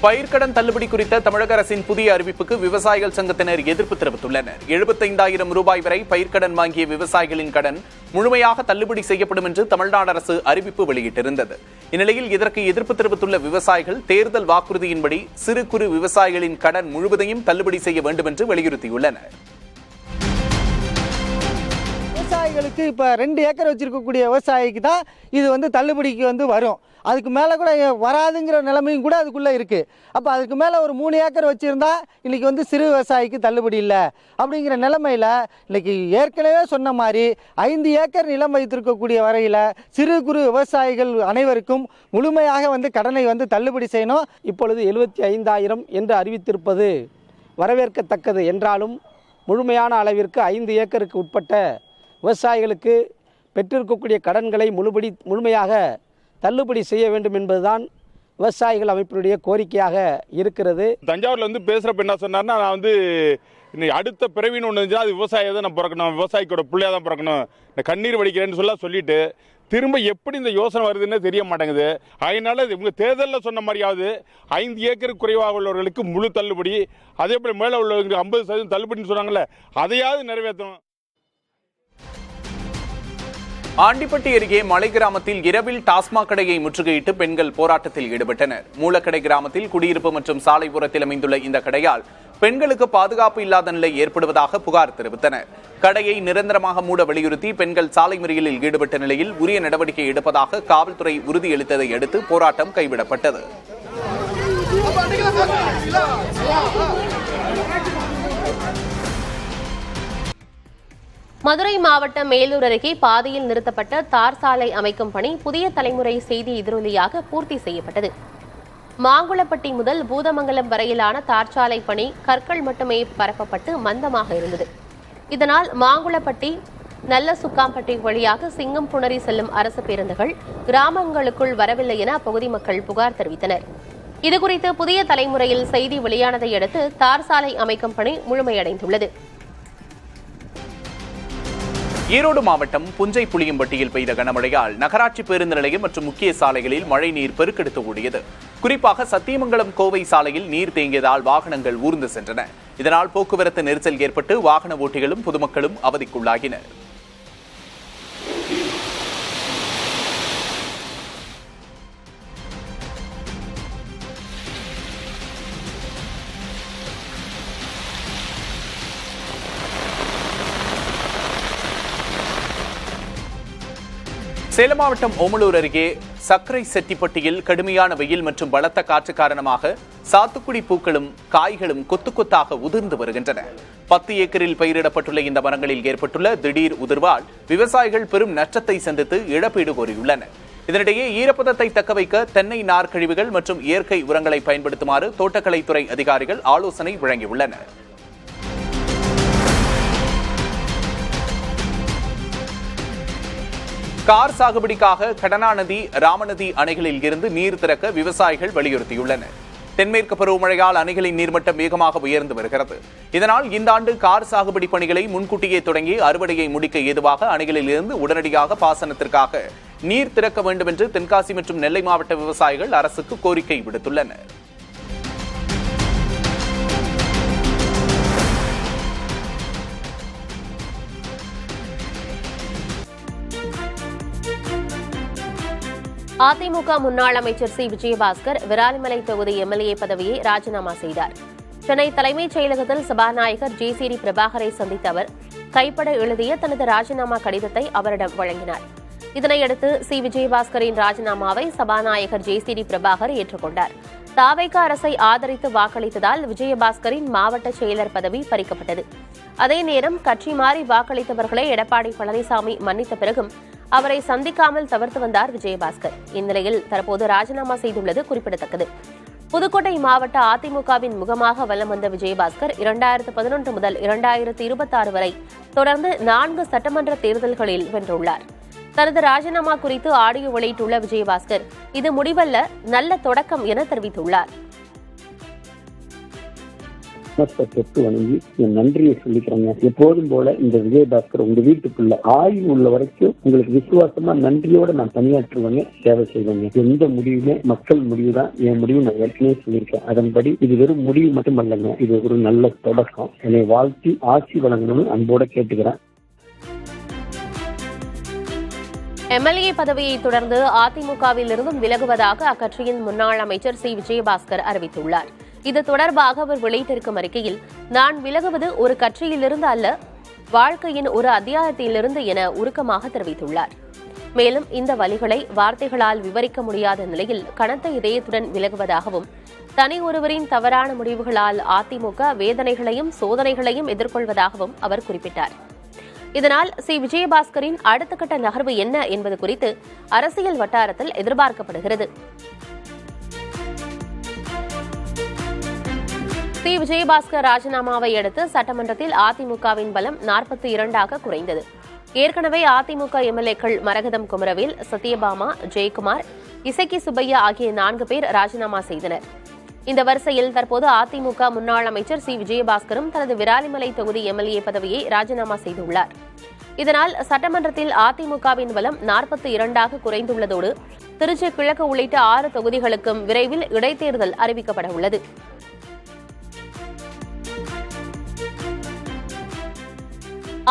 பயிர்க்கடன் தள்ளுபடி குறித்த தமிழக அரசின் புதிய அறிவிப்புக்கு விவசாயிகள் சங்கத்தினர் எதிர்ப்பு தெரிவித்துள்ளனர். 75,000 ரூபாய் வரை பயிர்க்கடன் வாங்கிய விவசாயிகளின் கடன் முழுமையாக தள்ளுபடி செய்யப்படும் என்று தமிழ்நாடு அரசு அறிவிப்பு வெளியிட்டிருந்தது. இந்நிலையில் இதற்கு எதிர்ப்பு தெரிவித்துள்ள விவசாயிகள் தேர்தல் வாக்குறுதியின்படி சிறு குறு விவசாயிகளின் கடன் முழுவதையும் தள்ளுபடி செய்ய வேண்டும் என்று வலியுறுத்தியுள்ளனர். விவசாயிகளுக்கு இப்போ 2 ஏக்கர் வச்சிருக்கக்கூடிய விவசாயிக்கு தான் இது தள்ளுபடிக்கு வரும். அதுக்கு மேலே கூட வராதுங்கிற நிலைமையும் கூட அதுக்குள்ளே இருக்குது. அப்போ அதுக்கு மேலே ஒரு 3 ஏக்கர் வச்சுருந்தா இன்றைக்கி சிறு விவசாயிக்கு தள்ளுபடி இல்லை அப்படிங்கிற நிலைமையில் இன்றைக்கி ஏற்கனவே சொன்ன மாதிரி 5 ஏக்கர் நிலம் வைத்திருக்கக்கூடிய வரையில் சிறு குறு விவசாயிகள் அனைவருக்கும் முழுமையாக கடனை தள்ளுபடி செய்யணும். இப்பொழுது 75,000 என்று அறிவித்திருப்பது வரவேற்கத்தக்கது என்றாலும் முழுமையான அளவிற்கு 5 ஏக்கருக்கு உட்பட்ட விவசாயிகளுக்கு பெற்றிருக்கக்கூடிய கடன்களை முழுமையாக தள்ளுபடி செய்ய வேண்டும் என்பதுதான் விவசாயிகள் அமைப்பினுடைய கோரிக்கையாக இருக்கிறது. தஞ்சாவூர்ல பேசுறப்ப என்ன சொன்னார்னா, நான் அடுத்த பிறவின்னு ஒன்று இருந்துச்சுன்னா அது விவசாயியை தான் நான் பிறக்கணும், விவசாயிக்கோட பிள்ளையா தான் பிறக்கணும், நான் கண்ணீர் வடிக்கிறேன்னு சொல்லிட்டு திரும்ப எப்படி இந்த யோசனை வருதுன்னு தெரிய மாட்டேங்குது. அதனால இவங்க தேர்தலில் சொன்ன மாதிரியாவது 5 ஏக்கர் குறைவாக உள்ளவர்களுக்கு முழு தள்ளுபடி, அதே போல் மேலே உள்ளவர்களுக்கு 50% தள்ளுபடின்னு சொன்னாங்கல்ல, அதையாவது நிறைவேற்றணும். ஆண்டிப்பட்டி அருகே மலை கிராமத்தில் இரவில் டாஸ்மாக் கடையை முற்றுகையிட்டு பெண்கள் போராட்டத்தில் ஈடுபட்டனர். மூலக்கடை கிராமத்தில் குடியிருப்பு மற்றும் சாலைப்புறத்தில் அமைந்துள்ள இந்த கடையால் பெண்களுக்கு பாதுகாப்பு இல்லாத நிலை ஏற்படுவதாக புகார் தெரிவித்தனர். கடையை நிரந்தரமாக மூட வலியுறுத்தி பெண்கள் சாலை மறியலில் ஈடுபட்ட நிலையில் உரிய நடவடிக்கை எடுப்பதாக காவல்துறை உறுதியளித்ததை அடுத்து போராட்டம் கைவிடப்பட்டது. மதுரை மாவட்டம் மேலூர் அருகே பாதையில் நிறுத்தப்பட்ட தார் சாலை அமைக்கும் பணி புதிய தலைமுறை செய்தி எதிரொலியாக பூர்த்தி செய்யப்பட்டது. மாங்குளப்பட்டி முதல் பூதமங்கலம் வரையிலான தார்ச்சாலை பணி கற்கள் மட்டுமே பரப்பப்பட்டு மந்தமாக இருந்தது. இதனால் மாங்குளப்பட்டி நல்ல சுக்காம்பட்டி வழியாக சிங்கம் புணரி செல்லும் அரசு பேருந்துகள் கிராமங்களுக்குள் வரவில்லை என அப்பகுதி மக்கள் புகார் தெரிவித்தனர். இதுகுறித்து புதிய தலைமுறையில் செய்தி வெளியானதை அடுத்து தார் சாலை அமைக்கும் பணி முழுமையடைந்துள்ளது. ஈரோடு மாவட்டம் புஞ்சை புளியம்பட்டியில் பெய்த கனமழையால் நகராட்சி பேருந்து நிலையம் மற்றும் முக்கிய சாலைகளில் மழை நீர் பெருக்கெடுத்து ஓடியது. குறிப்பாக சத்தியமங்கலம் கோவை சாலையில் நீர் தேங்கியதால் வாகனங்கள் ஊர்ந்து சென்றன. இதனால் போக்குவரத்து நெரிசல் ஏற்பட்டு வாகன ஓட்டிகளும் பொதுமக்களும் அவதிக்குள்ளாகினர். சேலம் மாவட்டம் ஓமலூர் அருகே சக்கரை செட்டிப்பட்டியில் கடுமையான வெயில் மற்றும் பலத்த காற்று காரணமாக சாத்துக்குடி பூக்களும் காய்களும் கொத்து கொத்தாக உதிர்ந்து வருகின்றன. 10 ஏக்கரில் பயிரிடப்பட்டுள்ள இந்த மரங்களில் ஏற்பட்டுள்ள திடீர் உதிர்வால் விவசாயிகள் பெரும் நஷ்டத்தை சந்தித்து இழப்பீடு கோரியுள்ளனர். இதனிடையே ஈரப்பதத்தை தக்கவைக்க தென்னை நார் கழிவுகள் மற்றும் இயற்கை உரங்களை பயன்படுத்துமாறு தோட்டக்கலைத்துறை அதிகாரிகள் ஆலோசனை வழங்கியுள்ளனர். கார் சாகுபடிக்காக கடனாநதி ராமநதி அணைகளில் இருந்து நீர் திறக்க விவசாயிகள் வலியுறுத்தியுள்ளனர். தென்மேற்கு பருவமழையால் அணைகளின் நீர்மட்டம் வேகமாக உயர்ந்து வருகிறது. இதனால் இந்த ஆண்டு கார் சாகுபடி பணிகளை முன்கூட்டியே தொடங்கி அறுவடையை முடிக்க ஏதுவாக அணைகளில் இருந்து உடனடியாக பாசனத்திற்காக நீர் திறக்க வேண்டும் என்று தென்காசி மற்றும் நெல்லை மாவட்ட விவசாயிகள் அரசுக்கு கோரிக்கை விடுத்துள்ளனர். அதிமுக முன்னாள் அமைச்சர் சி விஜயபாஸ்கர் விராலிமலை தொகுதி எம்எல்ஏ பதவியை ராஜினாமா செய்தார். சென்னை தலைமைச் செயலகத்தில் சபாநாயகர் ஜே.சி.டி. பிரபாகரை சந்தித்த அவர் கைப்பட எழுதிய தனது ராஜினாமா கடிதத்தை அவரிடம் வழங்கினார். இதனையடுத்து சி விஜயபாஸ்கரின் ராஜினாமாவை சபாநாயகர் ஜே.சி.டி. பிரபாகர் ஏற்றுக்கொண்டார். தாவேக அரசை ஆதரித்து வாக்களித்ததால் விஜயபாஸ்கரின் மாவட்ட செயலர் பதவி பறிக்கப்பட்டது. அதே நேரம் கட்சி மாறி வாக்களித்தவர்களை எடப்பாடி பழனிசாமி மன்னித்த பிறகும் அவரை சந்திக்காமல் தவிர்த்து வந்தார் விஜயபாஸ்கர். இந்நிலையில் தற்போது ராஜினாமா செய்துள்ளது குறிப்பிடத்தக்கது. புதுக்கோட்டை மாவட்ட அதிமுகவின் முகமாக வலம் வந்த விஜயபாஸ்கர் 2011 முதல் 2026 வரை தொடர்ந்து 4 சட்டமன்ற தேர்தல்களில் வென்றுள்ளார். தனது ராஜினாமா குறித்து ஆடியோ வெளியிட்டுள்ள விஜயபாஸ்கர் இது முடிவல்ல, நல்ல தொடக்கம் என தெரிவித்துள்ளார். தொட்டு வணங்கி என் நன்றியை சொல்லிக்கிறேங்க. எப்போதும் போல இந்த விஜயபாஸ்கர் உங்க வீட்டுக்குள்ள ஆய்வு உள்ள வரைக்கும் உங்களுக்கு விசுவாசமா நன்றியோட நான் பணியாற்றுவேங்க, சேவை செய்வேங்க. எந்த முடிவுமே மக்கள் முடிவு தான், என் முடிவு நான் ஏற்கனவே சொல்லியிருக்கேன். அதன்படி இது வெறும் முடிவு மட்டும் அல்லங்க, இது ஒரு நல்ல தொடக்கம். என்னை வாழ்த்தி ஆட்சி வழங்கணும்னு அன்போட கேட்டுக்கிறேன். எம்எல்ஏ பதவியை தொடர்ந்து அதிமுகவில் இருந்தும் விலகுவதாக அக்கட்சியின் முன்னாள் அமைச்சர் சி விஜயபாஸ்கர் அறிவித்துள்ளார். இது தொடர்பாக அவர் வெளியிட்டிருக்கும் அறிக்கையில், நான் விலகுவது ஒரு கட்சியிலிருந்து அல்ல, வாழ்க்கையின் ஒரு அத்தியாயத்திலிருந்து என உருக்கமாக தெரிவித்துள்ளார். மேலும் இந்த வலிகளை வார்த்தைகளால் விவரிக்க முடியாத நிலையில் கனத்த இதயத்துடன் விலகுவதாகவும், தனி ஒருவரின் தவறான முடிவுகளால் அதிமுக வேதனைகளையும் சோதனைகளையும் எதிர்கொள்வதாகவும் அவர் குறிப்பிட்டார். இதனால் சி விஜயபாஸ்கரின் அடுத்த கட்ட நகர்வு என்ன என்பது குறித்து அரசியல் வட்டாரத்தில் எதிர்பார்க்கப்படுகிறது. சி விஜயபாஸ்கர் ராஜினாமாவை அடுத்து சட்டமன்றத்தில் அதிமுகவின் பலம் 42ஆக குறைந்தது. ஏற்கனவே அதிமுக எம்எல்ஏக்கள் மரகதம் குமரவேல், சத்யபாமா, ஜெயக்குமார், இசக்கி சுப்பையா ஆகிய 4 பேர் ராஜினாமா செய்தனர். இந்த வரிசையில் தற்போது அதிமுக முன்னாள் அமைச்சர் சி விஜயபாஸ்கரும் தனது விராலிமலை தொகுதி எம்எல்ஏ பதவியை ராஜினாமா செய்துள்ளார். இதனால் சட்டமன்றத்தில் அதிமுகவின் பலம் 42ஆக குறைந்துள்ளதோடு திருச்சி கிழக்கு உள்ளிட்ட 6 தொகுதிகளுக்கும் விரைவில் இடைத்தேர்தல் அறிவிக்கப்பட உள்ளது.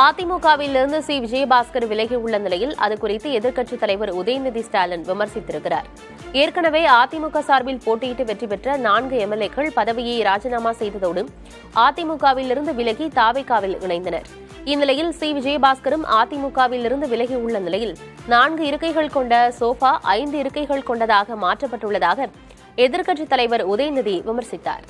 அதிமுகவிலிருந்து சி விஜயபாஸ்கர் விலகியுள்ள நிலையில் அது குறித்து எதிர்க்கட்சித் தலைவர் உதயநிதி ஸ்டாலின் விமர்சித்திருக்கிறார். ஏற்கனவே அதிமுக சார்பில் போட்டியிட்டு வெற்றி பெற்ற 4 எம்எல்ஏக்கள் பதவியை ராஜினாமா செய்ததோடு அதிமுகவிலிருந்து விலகி தாவேகாவில் இணைந்தனர். இந்நிலையில் சி விஜயபாஸ்கரும் அதிமுகவிலிருந்து விலகியுள்ள நிலையில் 4 இருக்கைகள் கொண்ட சோஃபா 5 இருக்கைகள் கொண்டதாக மாற்றப்பட்டுள்ளதாக எதிர்க்கட்சித் தலைவர் உதயநிதி விமர்சித்தார்.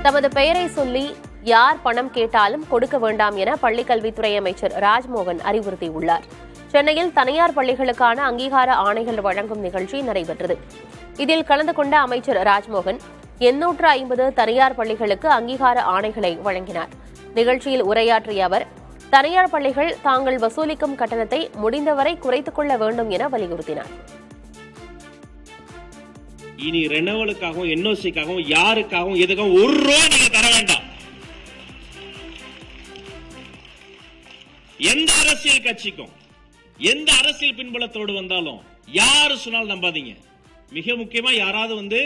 தமது பெயரை சொல்லி யார் பணம் கேட்டாலும் கொடுக்க வேண்டாம் என பள்ளிக்கல்வித்துறை அமைச்சர் ராஜ்மோகன் அறிவுறுத்தியுள்ளார். சென்னையில் தனியார் பள்ளிகளுக்கான அங்கீகார ஆணைகள் வழங்கும் நிகழ்ச்சி நடைபெற்றது. இதில் கலந்து கொண்ட அமைச்சர் ராஜ்மோகன் 850 தனியார் பள்ளிகளுக்கு அங்கீகார ஆணைகளை வழங்கினார். நிகழ்ச்சியில் உரையாற்றிய அவர், தனியார் பள்ளிகள் தாங்கள் வசூலிக்கும் கட்டணத்தை முடிந்தவரை குறைத்துக் கொள்ள வேண்டும் என வலியுறுத்தினார். இனி ரெனவலுக்காகவும் என்ஓசிக்காகவும் யாருக்காகவும் எதுக்காகவும் ₹1 நீங்க தர வேண்டாம். எந்த அரசியல் கட்சிக்கும் எந்த அரசியல் பின்புலத்தோடு வந்தாலும் யாரு சொன்னாலும் நம்பாதீங்க. மிக முக்கியமா யாராவது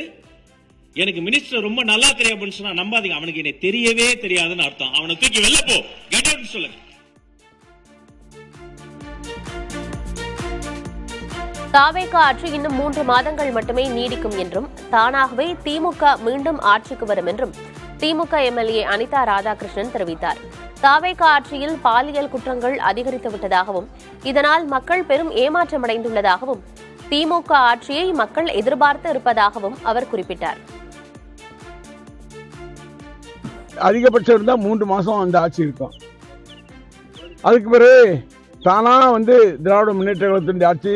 எனக்கு மினிஸ்டர் ரொம்ப நல்லா தெரியும் அப்படின்னு சொன்னா நம்பாதீங்க. அவனுக்கு என்னை தெரியவே தெரியாதுன்னு அர்த்தம். அவனை தூக்கி வெளில போ, கெட் அவுட் சொல்லுங்க. தாவேகா ஆட்சி இன்னும் 3 மாதங்கள் மட்டுமே நீடிக்கும் என்றும் தானாகவே திமுக மீண்டும் ஆட்சிக்கு வரும் என்றும் திமுக எம்எல்ஏ அனிதா ராதாகிருஷ்ணன் தெரிவித்தார். தாவேகா ஆட்சியில் பாலியல் குற்றங்கள் அதிகரித்து விட்டதாகவும் இதனால் மக்கள் பெரும் ஏமாற்றமடைந்துள்ளதாகவும் திமுக ஆட்சியை மக்கள் எதிர்பார்த்து இருப்பதாகவும் அவர் குறிப்பிட்டார். அதிகபட்சம் இருந்தா 3 மாசம் அந்த ஆட்சி இருக்கும். அதுக்கு பிறகு தானா திராவிட முன்னேற்ற கழகத்தினுடைய ஆட்சி,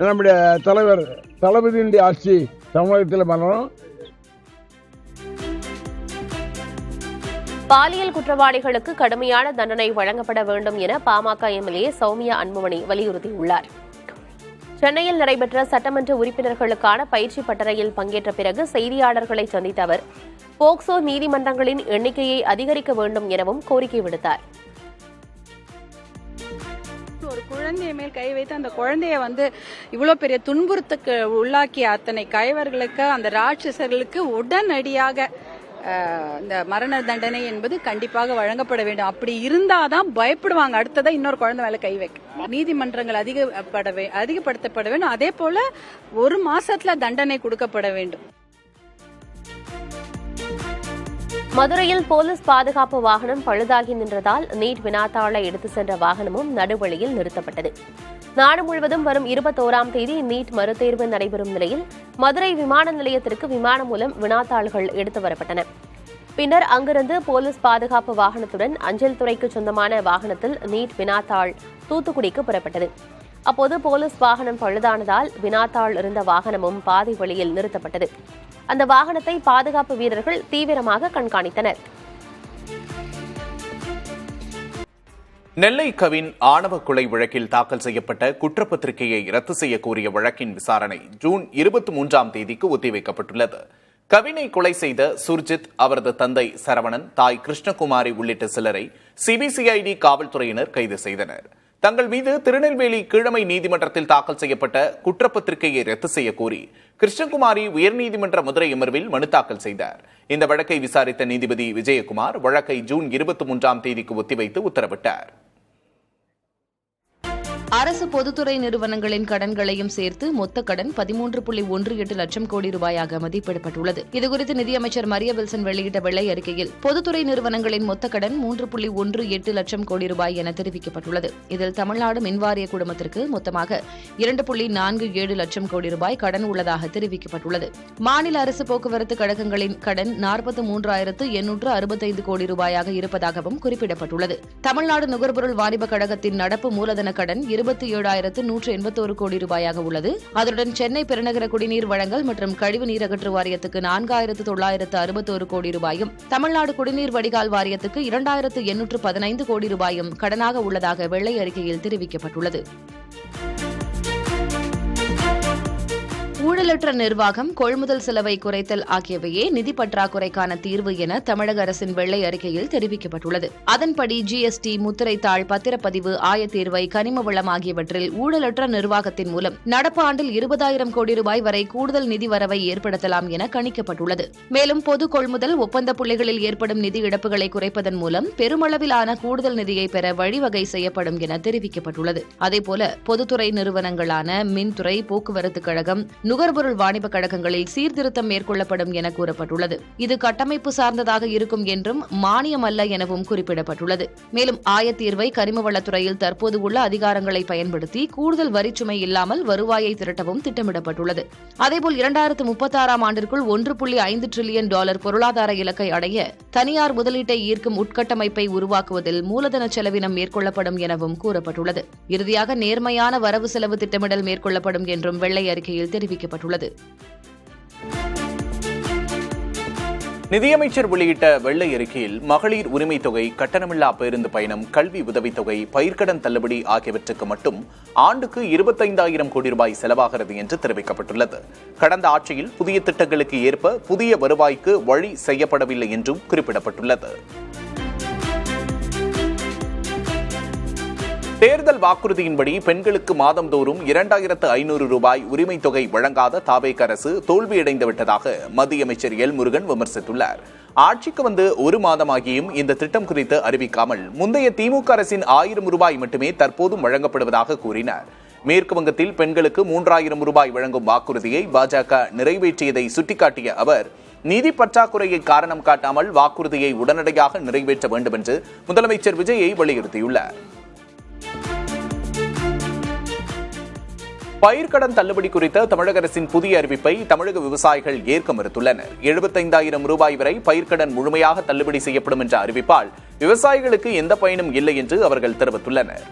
நம்முடைய தலைவர் தளபதியினுடைய ஆட்சி தமிழகத்தில் வரணும். பாலியல் குற்றவாளிகளுக்கு கடுமையான தண்டனை வழங்கப்பட வேண்டும் என பாமக எம்எல்ஏ சௌமியா அன்புமணி வலியுறுத்தியுள்ளார். சென்னையில் நடைபெற்ற சட்டமன்ற உறுப்பினர்களுக்கான பயிற்சி பட்டறையில் பங்கேற்ற பிறகு செய்தியாளர்களை சந்தித்த அவர், போக்சோ நீதிமன்றங்களின் எண்ணிக்கையை அதிகரிக்க வேண்டும் எனவும் கோரிக்கை விடுத்தார். ஒரு குழந்தைய மேல் கை வைத்து அந்த குழந்தைய இவ்வளவு பெரிய துன்புறுத்துக்கு உள்ளாக்கிய அத்தனை கைவர்களுக்கு, அந்த ராட்சசர்களுக்கு உடனடியாக இந்த மரண தண்டனை என்பது கண்டிப்பாக வழங்கப்பட வேண்டும். அப்படி இருந்தாதான் பயப்படுவாங்க அடுத்ததான் இன்னொரு குழந்தை மேல கை வைக்க. நீதிமன்றங்கள் அதிகப்படுத்தப்பட வேண்டும். அதே போல 1 மாசத்துல தண்டனை கொடுக்கப்பட வேண்டும். மதுரையில் போலீஸ் பாதுகாப்பு வாகனம் பழுதாகி நின்றதால் நீட் வினாத்தாளை எடுத்து சென்ற வாகனமும் நடுவழியில் நிறுத்தப்பட்டது. நாடு முழுவதும் வரும் 21ஆம் தேதி நீட் மறுதேர்வு நடைபெறும் நிலையில் மதுரை விமான நிலையத்திற்கு விமானம் மூலம் வினாத்தாள்கள் எடுத்து வரப்பட்டன. பின்னர் அங்கிருந்து போலீஸ் பாதுகாப்பு வாகனத்துடன் அஞ்சல் துறைக்கு சொந்தமான வாகனத்தில் நீட் வினாத்தாள் தூத்துக்குடிக்கு புறப்பட்டது. அப்போது போலீஸ் வாகனம் பழுதானதால் வினாத்தாள் இருந்த வாகனமும் பாதி வழியில் நிறுத்தப்பட்டது. அந்த வாகனத்தை பாதுகாப்பு வீரர்கள் தீவிரமாக கண்காணித்தனர். நெல்லை கவின் ஆணவ கொலை வழக்கில் தாக்கல் செய்யப்பட்ட குற்றப்பத்திரிகையை ரத்து செய்ய கோரிய வழக்கின் விசாரணை ஜூன் 23ஆம் தேதிக்கு ஒத்திவைக்கப்பட்டுள்ளது. கவினை கொலை செய்த சுர்ஜித், அவரது தந்தை சரவணன், தாய் கிருஷ்ணகுமாரி உள்ளிட்ட சிலரை சிபிசிஐடி காவல்துறையினர் கைது செய்தனர். தங்கள் மீது திருநெல்வேலி கீழமை நீதிமன்றத்தில் தாக்கல் செய்யப்பட்ட குற்றப்பத்திரிகையை ரத்து செய்ய கோரி கிருஷ்ணகுமாரி உயர்நீதிமன்ற மதுரை அமர்வில் மனு தாக்கல் செய்தார். இந்த வழக்கை விசாரித்த நீதிபதி விஜயகுமார் வழக்கை ஜூன் 23ஆம் தேதிக்கு ஒத்திவைத்து உத்தரவிட்டார். அரசு பொதுத்துறை நிறுவனங்களின் கடன்களையும் சேர்த்து மொத்த கடன் 13.18 லட்சம் கோடி ரூபாயாக மதிப்பிடப்பட்டுள்ளது. இதுகுறித்து நிதியமைச்சர் மரிய வில்சன் வெளியிட்ட வெள்ளை அறிக்கையில் பொதுத்துறை நிறுவனங்களின் மொத்த கடன் 3.18 லட்சம் கோடி ரூபாய் என தெரிவிக்கப்பட்டுள்ளது. இதில் தமிழ்நாடு மின்வாரிய குழுமத்திற்கு மொத்தமாக 2.47 லட்சம் கோடி ரூபாய் கடன் உள்ளதாக தெரிவிக்கப்பட்டுள்ளது. மாநில அரசு போக்குவரத்து கழகங்களின் கடன் 43,865 கோடி ரூபாயாக இருப்பதாகவும் குறிப்பிடப்பட்டுள்ளது. தமிழ்நாடு நுகர்பொருள் வாணிப கழகத்தின் நடப்பு மூலதன கடன் 27,181 கோடி ரூபாயாக உள்ளது. அதனுடன் சென்னை பெருநகர குடிநீர் வழங்கல் மற்றும் கழிவு நீர் அகற்று வாரியத்துக்கு 4,961 கோடி ரூபாயும், தமிழ்நாடு குடிநீர் வடிகால் வாரியத்துக்கு 2,815 கோடி ரூபாயும் கடனாக உள்ளதாக வெள்ளை அறிக்கையில் தெரிவிக்கப்பட்டுள்ளது. ஊழலற்ற நிர்வாகம், கொள்முதல் செலவை குறைத்தல் ஆகியவையே நிதி பற்றாக்குறைக்கான தீர்வு என தமிழக அரசின் வெள்ளை அறிக்கையில் தெரிவிக்கப்பட்டுள்ளது. அதன்படி ஜிஎஸ்டி, முத்திரைத்தாள், பத்திரப்பதிவு, ஆயத்தீர்வை, கனிம வளம் ஆகியவற்றில் ஊழலற்ற நிர்வாகத்தின் மூலம் நடப்பு ஆண்டில் 20,000 கோடி ரூபாய் வரை கூடுதல் நிதி வரவை ஏற்படுத்தலாம் என கணிக்கப்பட்டுள்ளது. மேலும் பொது கொள்முதல் ஒப்பந்த புள்ளிகளில் ஏற்படும் நிதி இழப்புகளை குறைப்பதன் மூலம் பெருமளவிலான கூடுதல் நிதியை பெற வழிவகை செய்யப்படும் என தெரிவிக்கப்பட்டுள்ளது. அதேபோல பொதுத்துறை நிறுவனங்களான மின்துறை, போக்குவரத்து கழகம், நுகர்பொருள் வாணிப கழகங்களில் சீர்திருத்தம் மேற்கொள்ளப்படும் என கூறப்பட்டுள்ளது. இது கட்டமைப்பு சார்ந்ததாக இருக்கும் என்றும் மானியம் அல்ல எனவும் குறிப்பிடப்பட்டுள்ளது. மேலும் ஆயத்தீர்வை, கரிமவளத்துறையில் தற்போது உள்ள அதிகாரங்களை பயன்படுத்தி கூடுதல் வரிச்சுமை இல்லாமல் வருவாயை திரட்டவும் திட்டமிடப்பட்டுள்ளது. அதேபோல் 2036ஆம் ஆண்டிற்குள் $1.5 டிரில்லியன் பொருளாதார இலக்கை அடைய தனியார் முதலீட்டை ஈர்க்கும் உட்கட்டமைப்பை உருவாக்குவதில் மூலதன செலவினம் மேற்கொள்ளப்படும் எனவும் கூறப்பட்டுள்ளது. இறுதியாக நேர்மையான வரவு செலவு திட்டமிடல் மேற்கொள்ளப்படும் என்றும் வெள்ளை அறிக்கையில் தெரிவிக்கப்பட்டுள்ளது. நிதியமைச்சர் வெளியிட்ட வெள்ளை அறிக்கையில் மகளிர் உரிமை தொகை, கட்டணமில்லா பேருந்து பயணம், கல்வி உதவித்தொகை, பயிர்க்கடன் தள்ளுபடி ஆகியவற்றுக்கு மட்டும் ஆண்டுக்கு 25,000 கோடி ரூபாய் செலவாகிறது என்று தெரிவிக்கப்பட்டுள்ளது. கடந்த ஆட்சியில் புதிய திட்டங்களுக்கு ஏற்ப புதிய வருவாய்க்கு வழி செய்யப்படவில்லை என்றும் குறிப்பிடப்பட்டுள்ளது. தேர்தல் வாக்குறுதியின்படி பெண்களுக்கு மாதந்தோறும் 2,500 ரூபாய் உரிமை தொகை வழங்காத தாவேக அரசு தோல்வியடைந்து விட்டதாக மத்திய அமைச்சர் எல் முருகன் விமர்சித்துள்ளார். ஆட்சிக்கு வந்து ஒரு மாதமாகியும் இந்த திட்டம் குறித்து அறிவிக்காமல் முந்தைய திமுக அரசின் 1000 ரூபாய் மட்டுமே தற்போதும் வழங்கப்படுவதாக கூறினார். மேற்கு வங்கத்தில் பெண்களுக்கு 3,000 ரூபாய் வழங்கும் வாக்குறுதியை பாஜக நிறைவேற்றியதை சுட்டிக்காட்டிய அவர், நிதி பற்றாக்குறையை காரணம் காட்டாமல் வாக்குறுதியை உடனடியாக நிறைவேற்ற வேண்டும் என்று முதலமைச்சர் விஜயை வலியுறுத்தியுள்ளார். பயிர்க்கடன் தள்ளுபடி குறித்த தமிழக அரசின் புதிய அறிவிப்பை தமிழக விவசாயிகள் ஏற்க மறுத்துள்ளனர். 75,000 ரூபாய் வரை பயிர்க்கடன் முழுமையாக தள்ளுபடி செய்யப்படும் என்ற அறிவிப்பால் விவசாயிகளுக்கு எந்த பயனும் இல்லை என்று அவர்கள் தெரிவித்துள்ளனர்.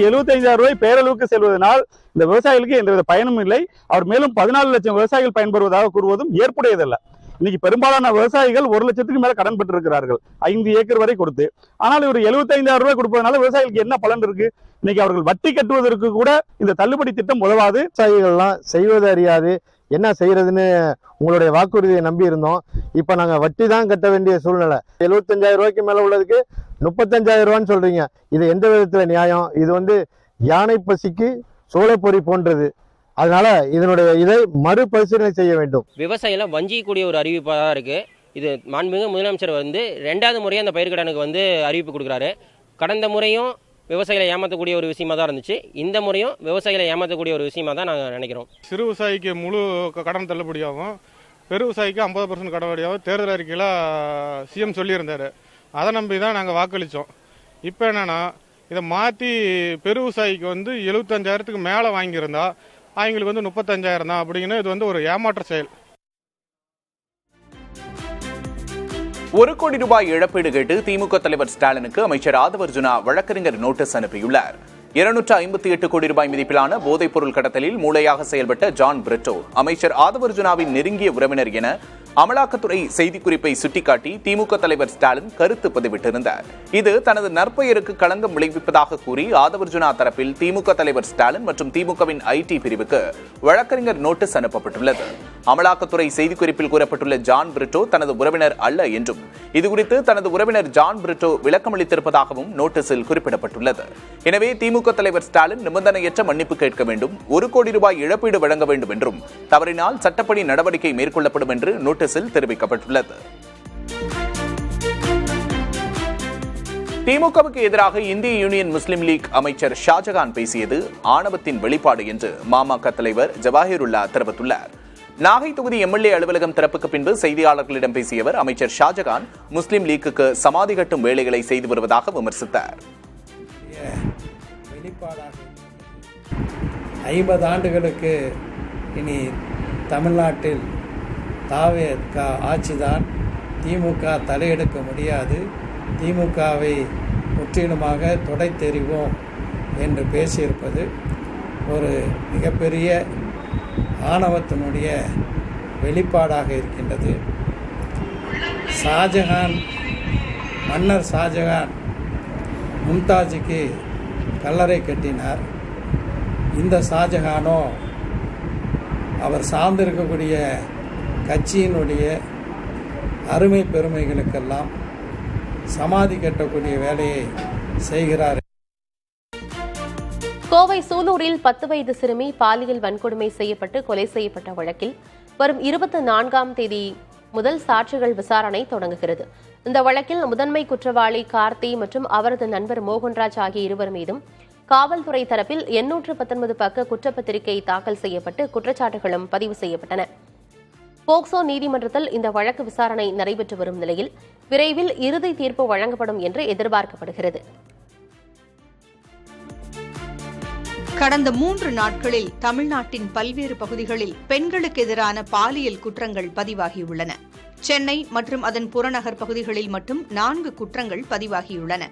75,000 ரூபாய் பேரளவுக்கு செல்வதனால் இந்த விவசாயிகளுக்கு எந்தவித பயனும் இல்லை. அவர் மேலும் 14 லட்சம் விவசாயிகள் பயன்பெறுவதாக கூறுவதும் ஏற்புடையதல்ல. இன்னைக்கு பெரும்பாலான விவசாயிகள் 1 லட்சத்துக்கு மேல கடன் பெற்றிருக்கிறார்கள், 5 ஏக்கர் வரை கொடுத்து. ஆனால் இவர் 75,000 ரூபாய் கொடுப்பதனால விவசாயிகளுக்கு என்ன பலன் இருக்கு? இன்னைக்கு அவர்கள் வட்டி கட்டுவதற்கு கூட இந்த தள்ளுபடி திட்டம் உதவாது. விவசாயிகள்லாம் செய்வது அறியாது என்ன செய்யறதுன்னு உங்களுடைய வாக்குறுதியை நம்பி இருந்தோம். இப்ப நாங்க வட்டி தான் கட்ட வேண்டிய சூழ்நிலை. 75,000 ரூபாய்க்கு மேல உள்ளதுக்கு 35,000 ரூபான்னு சொல்றீங்க. இது எந்த விதத்துல நியாயம்? இது யானை பசிக்கு சோளப்பொறி போன்றது. அதனால இதை மறுபரிசீலனை செய்ய வேண்டும். விவசாயிகளை வஞ்சிக்கக்கூடிய ஒரு அறிவிப்பாக தான் இருக்கு. இது மாண்புமிகு முதலமைச்சர் 2வது முறையாக அந்த பயிர்க்கடனுக்கு அறிவிப்பு கொடுக்குறாரு. கடந்த முறையும் விவசாயிகளை ஏமாற்றக்கூடிய ஒரு விஷயமா தான் இருந்துச்சு. இந்த முறையும் விவசாயிகளை ஏமாற்றக்கூடிய ஒரு விஷயமா தான் நாங்கள் நினைக்கிறோம். சிறு விவசாயிக்கு முழு கடன் தள்ளுபடியாகும், பெரு விவசாயிக்கு 50% கட்டுப்படியாகும் தேர்தல் அறிக்கையில் சிஎம் சொல்லியிருந்தார். அதை நம்பி தான் நாங்கள் வாக்களித்தோம். இப்போ என்னென்னா இதை மாற்றி பெரு விவசாயிக்கு 75,000க்கு மேலே வாங்கியிருந்தா அவங்களுக்கு 35,000 தான் அப்படிங்கிற இது ஒரு ஏமாற்ற செயல். 1 கோடி ரூபாய் இழப்பீடு கேட்டு திமுக தலைவர் ஸ்டாலினுக்கு அமைச்சர் ஆதவர்ஜுனா வழக்கறிஞர் நோட்டீஸ் அனுப்பியுள்ளார். 258 கோடி ரூபாய் மதிப்பிலான போதைப் பொருள் கடத்தலில் மூளையாக செயல்பட்ட ஜான் பிரிட்டோ அமைச்சர் ஆதவர்ஜுனாவின் நெருங்கிய உறவினர் என அமலாக்கத்துறை செய்திக்குறிப்பை சுட்டிக்காட்டி திமுக தலைவர் ஸ்டாலின் கருத்து பதிவிட்டிருந்தார். இது தனது நற்பெயருக்கு களங்கம் விளைவிப்பதாக கூறி ஆதவர்ஜுனா தரப்பில் திமுக தலைவர் ஸ்டாலின் மற்றும் திமுகவின் ஐடி பிரிவுக்கு வழக்கறிஞர் நோட்டீஸ் அனுப்பப்பட்டுள்ளது. அமலாக்கத்துறை செய்திக்குறிப்பில் கூறப்பட்டுள்ள ஜான் பிரிட்டோ தனது உறவினர் அல்ல என்றும் இதுகுறித்து தனது உறவினர் ஜான் பிரிட்டோ விளக்கமளித்திருப்பதாகவும் நோட்டீஸில் குறிப்பிடப்பட்டுள்ளது. எனவே திமுக தலைவர் ஸ்டாலின் நிபந்தனையற்ற மன்னிப்பு கேட்க வேண்டும், 1 கோடி ரூபாய் இழப்பீடு வழங்க வேண்டும் என்றும் தவறினால் சட்டப்படி நடவடிக்கை மேற்கொள்ளப்படும் என்று நோட்டீஸில் தெரிவிக்கப்பட்டுள்ளது. திமுகவுக்கு எதிராக இந்திய யூனியன் முஸ்லிம் லீக் அமைச்சர் ஷாஜகான் பேசியது ஆணவத்தின் வெளிப்பாடு என்று மாமக தலைவர் ஜவாஹிருல்லா தெரிவித்துள்ளார். நாகை தொகுதி எம்எல்ஏ அலுவலகம் திறப்புக்கு பின்பு செய்தியாளர்களிடம் பேசிய அவர் அமைச்சர் ஷாஜகான் முஸ்லிம் லீக்குக்கு சமாதி கட்டும் வேலைகளை செய்து வருவதாக விமர்சித்தார். 50 ஆண்டுகளுக்கு இனி தமிழ்நாட்டில் தாவேக ஆட்சிதான், திமுக தலையெடுக்க முடியாது, திமுகவை முற்றிலுமாக துடைத்தெறிவோம் என்று பேசியிருப்பது ஒரு மிகப்பெரிய ஆணவத்தினுடைய வெளிப்பாடாக இருக்கின்றது. ஷாஜகான், மன்னர் ஷாஜகான் மும்தாஜுக்கு கல்லறை கட்டினார். இந்த ஷாஜகானோ அவர் சார்ந்திருக்கக்கூடிய கட்சியினுடைய அருமை பெருமைகளுக்கெல்லாம் சமாதி கட்டக்கூடிய வேலையை செய்கிறார். கோவை சூலூரில் 10 வயது சிறுமி பாலியல் வன்கொடுமை செய்யப்பட்டு கொலை செய்யப்பட்ட வழக்கில் வரும் 24ஆம் தேதி முதல் சாட்சிகள் விசாரணை தொடங்குகிறது. இந்த வழக்கில் முதன்மை குற்றவாளி கார்த்தி மற்றும் அவரது நண்பர் மோகன்ராஜ் ஆகிய இருவர் மீதும் காவல்துறை தரப்பில் 819 பக்க குற்றப்பத்திரிகை தாக்கல் செய்யப்பட்டு குற்றச்சாட்டுகளும் பதிவு செய்யப்பட்டன. போக்சோ நீதிமன்றத்தில் இந்த வழக்கு விசாரணை நடைபெற்று வரும் நிலையில் விரைவில் இறுதி தீர்ப்பு வழங்கப்படும் என்று எதிர்பார்க்கப்படுகிறது. கடந்த 3 நாட்களில் தமிழ்நாட்டின் பல்வேறு பகுதிகளில் பெண்களுக்கு எதிரான பாலியல் குற்றங்கள் பதிவாகியுள்ளன. சென்னை மற்றும் அதன் புறநகர் பகுதிகளில் மட்டும் 4 குற்றங்கள் பதிவாகியுள்ளன.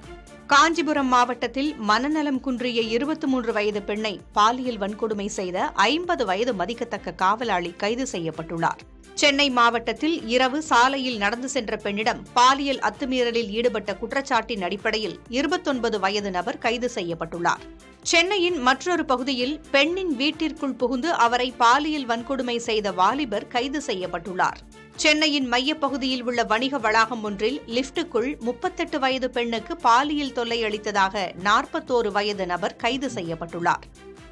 காஞ்சிபுரம் மாவட்டத்தில் மனநலம் குன்றிய 23 வயது பெண்ணை பாலியல் வன்கொடுமை செய்த 50 வயது மதிக்கத்தக்க காவலாளி கைது செய்யப்பட்டுள்ளார். சென்னை மாவட்டத்தில் இரவு சாலையில் நடந்து சென்ற பெண்ணிடம் பாலியல் அத்துமீறலில் ஈடுபட்ட குற்றச்சாட்டின் அடிப்படையில் 29 வயது நபர் கைது செய்யப்பட்டுள்ளார். சென்னையின் மற்றொரு பகுதியில் பெண்ணின் வீட்டிற்குள் புகுந்து அவரை பாலியல் வன்கொடுமை செய்த வாலிபர் கைது செய்யப்பட்டுள்ளார். சென்னையின் மையப்பகுதியில் உள்ள வணிக வளாகம் ஒன்றில் லிப்டுக்குள் 38 வயது பெண்ணுக்கு பாலியல் தொல்லை அளித்ததாக 41 வயது நபர் கைது செய்யப்பட்டுள்ளார்.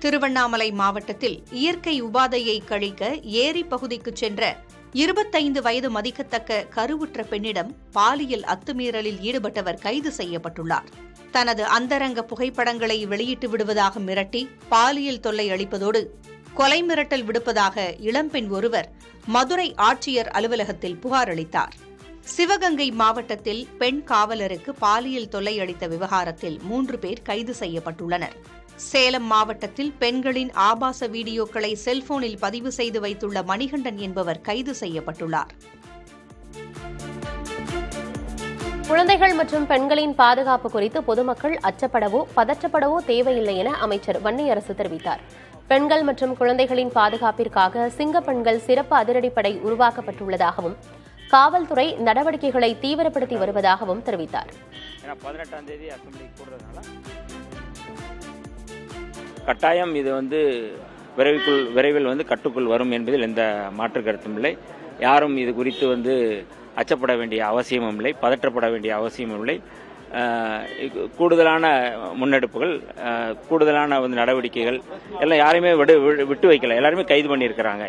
திருவண்ணாமலை மாவட்டத்தில் இயற்கை உபாதையை கழிக்க ஏரி பகுதிக்கு சென்ற 25 வயது மதிக்கத்தக்க கருவுற்ற பெண்ணிடம் பாலியல் அத்துமீறலில் ஈடுபட்டவர் கைது செய்யப்பட்டுள்ளார். தனது அந்தரங்க புகைப்படங்களை வெளியிட்டு விடுவதாக மிரட்டி பாலியல் தொல்லை அளிப்பதோடு கொலை மிரட்டல் விடுப்பதாக இளம்பெண் ஒருவர் மதுரை ஆட்சியர் அலுவலகத்தில் புகார் அளித்தார். சிவகங்கை மாவட்டத்தில் பெண் காவலருக்கு பாலியல் தொல்லை அளித்த விவகாரத்தில் 3 பேர் கைது செய்யப்பட்டுள்ளனர். சேலம் மாவட்டத்தில் பெண்களின் ஆபாச வீடியோக்களை செல்போனில் பதிவு செய்து வைத்துள்ள மணிகண்டன் என்பவர் கைது செய்யப்பட்டுள்ளார். குழந்தைகள் மற்றும் பெண்களின் பாதுகாப்பு குறித்து பொதுமக்கள் அச்சப்படவோ பதற்றப்படவோ தேவையில்லை என அமைச்சர் வன்னியரசு தெரிவித்தார். பெண்கள் மற்றும் குழந்தைகளின் பாதுகாப்பிற்காக சிங்கப்பெண்கள் சிறப்பு அதிரடிப்படை உருவாக்கப்பட்டுள்ளதாகவும் காவல்துறை நடவடிக்கைகளை தீவிரப்படுத்தி வருவதாகவும் தெரிவித்தார். 18ஆம் தேதி அசெம்பிளி கூடுறதுனால கட்டாயம் இது விரைவில் கட்டுக்குள் வரும் என்பதில் எந்த மாற்று கருத்தும் இல்லை. யாரும் இது குறித்து அச்சப்பட வேண்டிய அவசியமும் இல்லை, பதற்றப்பட வேண்டிய அவசியமும் இல்லை. கூடுதலான முன்னெடுப்புகள், கூடுதலான நடவடிக்கைகள் எல்லாம் யாரையுமே விட்டு வைக்கல, எல்லாருமே கைது பண்ணியிருக்கிறாங்க.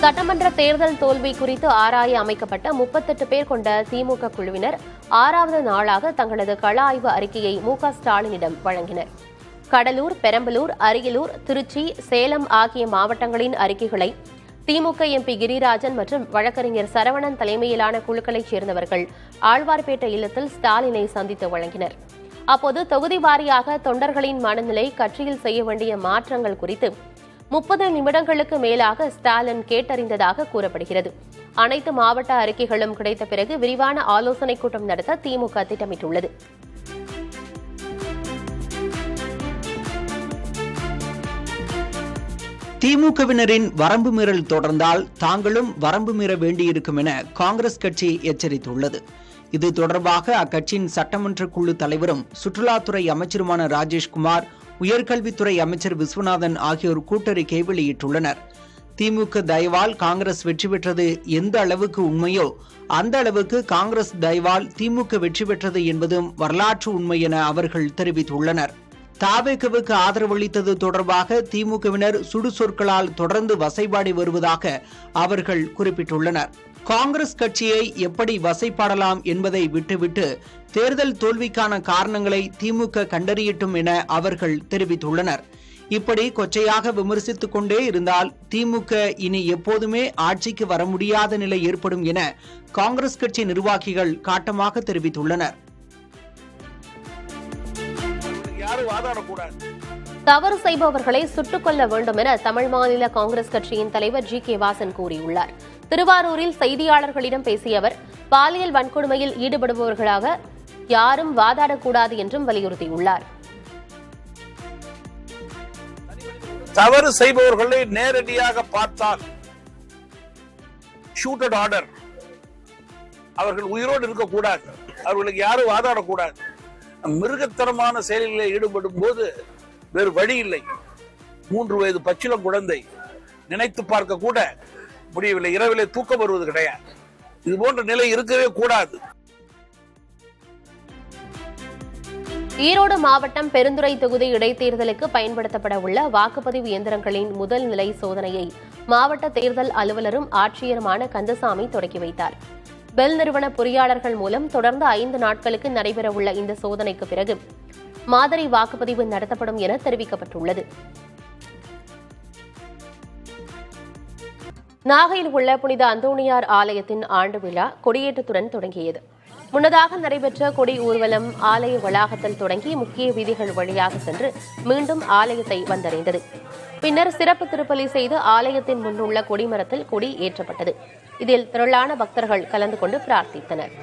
சட்டமன்ற தேர்தல் தோல்வி குறித்து ஆராய அமைக்கப்பட்ட 38 பேர் கொண்ட திமுக குழுவினர் 6வது நாளாக தங்களது கள ஆய்வு அறிக்கையை மு.க. ஸ்டாலினிடம் வழங்கினர். கடலூர், பெரம்பலூர், அரியலூர், திருச்சி, சேலம் ஆகிய மாவட்டங்களின் அறிக்கைகளை திமுக எம்பி கிரிராஜன் மற்றும் வழக்கறிஞர் சரவணன் தலைமையிலான குழுக்களைச் சேர்ந்தவர்கள் ஆழ்வார்பேட்டை இல்லத்தில் ஸ்டாலினை சந்தித்து வழங்கினர். அப்போது தொகுதி வாரியாக தொண்டர்களின் மனநிலை, கட்சியில் செய்ய வேண்டிய மாற்றங்கள் குறித்து 30 நிமிடங்களுக்கு மேலாக ஸ்டாலின் கேட்டறிந்ததாக கூறப்படுகிறது. அனைத்து மாவட்ட அறிக்கைகளும் கிடைத்த பிறகு விரிவான ஆலோசனைக் கூட்டம் நடத்த திமுக திட்டமிட்டுள்ளது. திமுகவினரின் வரம்பு மீறல் தொடர்ந்தால் தாங்களும் வரம்பு மீற வேண்டியிருக்கும் என காங்கிரஸ் கட்சி எச்சரித்துள்ளது. இது தொடர்பாக அக்கட்சியின் சட்டமன்ற குழு தலைவரும் சுற்றுலாத்துறை அமைச்சருமான ராஜேஷ்குமார், உயர்கல்வித்துறை அமைச்சர் விஸ்வநாதன் ஆகியோர் கூட்டறிக்கை வெளியிட்டுள்ளனர். திமுக தயவால் காங்கிரஸ் வெற்றி பெற்றது எந்த அளவுக்கு உண்மையோ அந்த அளவுக்கு காங்கிரஸ் தயவால் திமுக வெற்றி பெற்றது என்பதும் வரலாற்று உண்மை என அவர்கள் தெரிவித்துள்ளனர். தாவேகவுக்கு ஆதரவளித்தது தொடர்பாக திமுகவினர் சுடுசொற்களால் தொடர்ந்து வசைபாடி வருவதாக அவர்கள் குறிப்பிட்டுள்ளனர். காங்கிரஸ் கட்சியை எப்படி வசைப்பாடலாம் என்பதை விட்டுவிட்டு தேர்தல் தோல்விக்கான காரணங்களை திமுக கண்டறியட்டும் என அவர்கள் தெரிவித்துள்ளனர். இப்படி கொச்சையாக விமர்சித்துக் கொண்டே இருந்தால் திமுக இனி எப்போதுமே ஆட்சிக்கு வர முடியாத நிலை ஏற்படும் என காங்கிரஸ் கட்சி நிர்வாகிகள் காட்டமாக தெரிவித்துள்ளனர். தவறு செய்பவர்களை சுட்டுக் கொள்ள வேண்டும் என தமிழ் மாநில காங்கிரஸ் கட்சியின் தலைவர் ஜி.கே. வாசன் கூறியுள்ளார். திருவாரூரில் செய்தியாளர்களிடம் பேசிய அவர், பாலியல் வன்கொடுமையில் ஈடுபடுபவர்களாக யாரும் வாதாடக்கூடாது என்றும் வலியுறுத்தியுள்ளார். தவறு செய்பவர்களை நேரடியாக பார்த்தால் ஷூட்டட் ஆர்டர், அவர்கள் உயிரோடு இருக்கக்கூடாது, அவர்களுக்கு யாரும் வாதாடக்கூடாது. மிருகத்தனமான செயல்களில் ஈடுபடும் போது வேறு வழி இல்லை. 3 வயது பச்சிளம் குழந்தை நினைத்து பார்க்க கூட முடியவில்லை. இரவிலே தூக்கம் வருவது கிடையாது. இது போன்ற நிலை இருக்கவே கூடாது. ஈரோடு மாவட்டம் பெருந்துறை தொகுதி இடைத்தேர்தலுக்கு பயன்படுத்தப்பட உள்ள வாக்குப்பதிவு இயந்திரங்களின் முதல் நிலை சோதனையை மாவட்ட தேர்தல் அலுவலரும் ஆட்சியருமான கந்தசாமி தொடங்கி வைத்தார். பெல் நிறுவன பொறியாளர்கள் மூலம் தொடர்ந்து 5 நாட்களுக்கு நடைபெறவுள்ள இந்த சோதனைக்கு பிறகு மாதிரி வாக்குப்பதிவு நடத்தப்படும் என தெரிவிக்கப்பட்டுள்ளது. நாகையில் உள்ள புனித அந்தோணியார் ஆலயத்தின் ஆண்டு விழா கொடியேற்றத்துடன் தொடங்கியது. முன்னதாக நடைபெற்ற கொடி ஊர்வலம் ஆலய வளாகத்தில் தொடங்கி முக்கிய வீதிகள் வழியாக சென்று மீண்டும் ஆலயத்தை வந்தடைந்தது. பின்னர் சிறப்பு திருப்பலி செய்து ஆலயத்தின் முன்னுள்ள கொடிமரத்தில் கொடி ஏற்றப்பட்டது. இதில் திரளான பக்தர்கள் கலந்து கொண்டு பிரார்த்தித்தனர்.